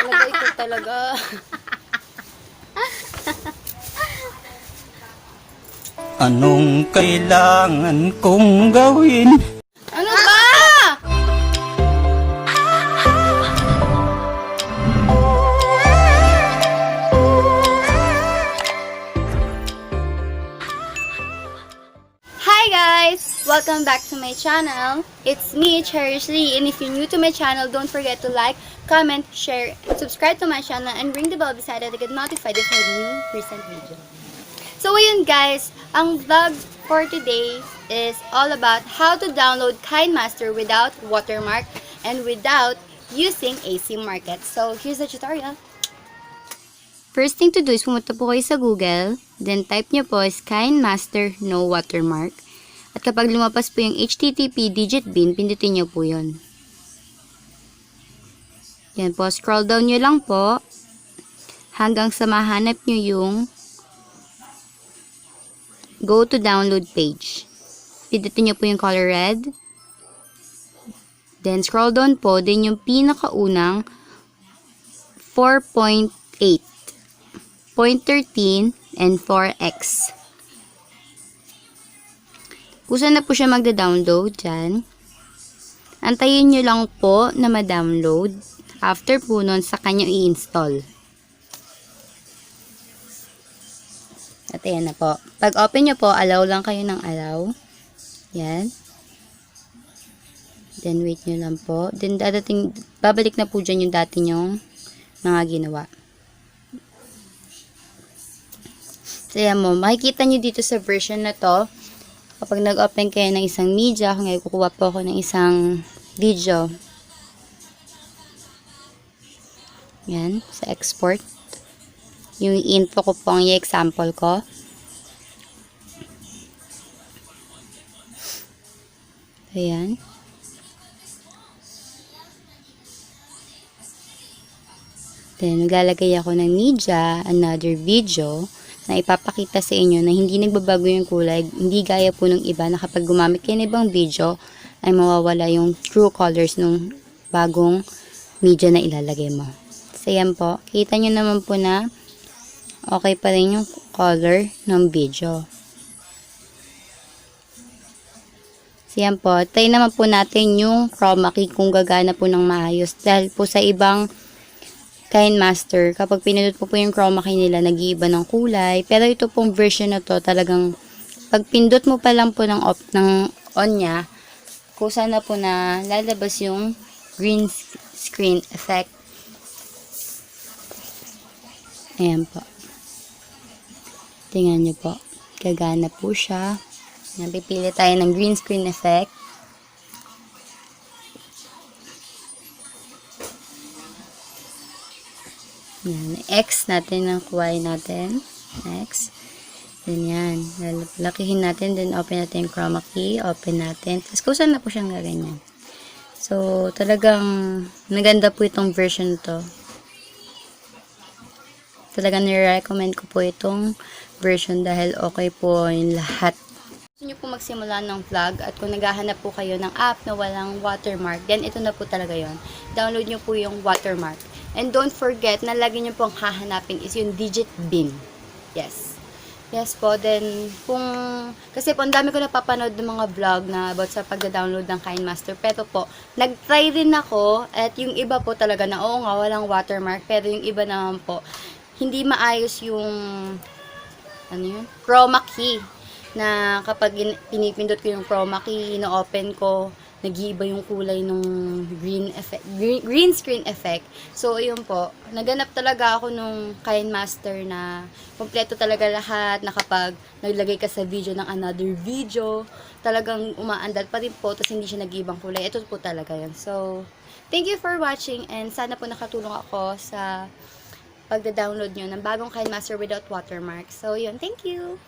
talaga, ito talaga. Anong kailangan kong gawin? Ano ba? Hi guys! Welcome back to my channel. It's me, Cherishly, and if you're new to my channel, don't forget to like, comment, share, subscribe to my channel, and ring the bell beside it to get notified if I have new recent video. So ayun guys, ang vlog for today is all about how to download Kinemaster without Watermark and without using AC Market. So here's the tutorial. First thing to do is pumunta po kayo sa Google, then type nyo po is Kinemaster no Watermark. At kapag lumabas po yung HTTP digit bin, pindutin nyo po yun. Yan po, scroll down nyo lang po hanggang sa mahanap nyo yung go to download page. Pindutin nyo po yung color red. Then scroll down po, then yung pinakaunang 4.8, 0.13, and 4x. Kusa na po siya magda-download dyan. Antayin nyo lang po na ma-download. After po nun, sa kanya i-install. At ayan na po. Pag open nyo po, allow lang kayo ng allow. Yan. Then wait nyo lang po. Then babalik na po dyan yung dati nyong mga ginawa. So ayan mo, makikita nyo dito sa version na to, kapag nag-open kayo ng isang media, ngayon kukuha po ako ng isang video. Yan, sa export. Yung info ko po ang i-example ko. Ayan. Then, naglalagay ako ng media, another video, na ipapakita sa inyo na hindi nagbabago yung kulay, hindi gaya po ng iba na kapag gumamit kayo ng ibang video, ay mawawala yung true colors ng bagong media na ilalagay mo. So, yan po. Kita nyo naman po na okay pa rin yung color ng video. So, yan po. Try naman po natin yung chroma key kung gagana po ng maayos. Dahil po sa ibang Kinemaster, kapag pinindot po yung chroma key nila, nag-iiba ng kulay. Pero ito pong version na to, talagang pag pindot mo pa lang po ng on niya, kusa na po na lalabas yung green screen effect. Ayan po. Tingnan nyo po. Gagana po siya. Napipili tayo ng green screen effect. Yan. X natin ang kuhain natin. X. Then yan. Lakihin natin. Then open natin yung chroma key. Open natin. Tapos kusa na po siyang gaganyan. So, talagang maganda po itong version to. Talagang nire-recommend ko po itong version dahil okay po yung lahat. Gusto nyo po magsimula ng vlog at kung naghahanap po kayo ng app na walang watermark, then ito na po talaga yon. Download nyo po yung watermark. And don't forget na lagi nyo pong hahanapin is yung digit bin. Yes. Yes po. Then, kasi po ang dami ko napapanood ng mga vlog na about sa pagda-download ng Kinemaster. Pero po, nag-try rin ako at yung iba po talaga na oo nga, walang watermark. Pero yung iba naman po, hindi maayos yung chroma key. Na kapag pinipindot ko yung chroma key, ino-open ko, nag-iiba yung kulay ng green screen effect. So, ayun po. Naganap talaga ako nung Kinemaster na kompleto talaga lahat, na kapag naglagay ka sa video ng another video, talagang umaandar pa rin po, tapos hindi siya nag-iibang kulay. Ito po talaga yan. So, thank you for watching and sana po nakatulong ako sa pagda-download nyo ng bagong Kinemaster without watermark. So, yun. Thank you!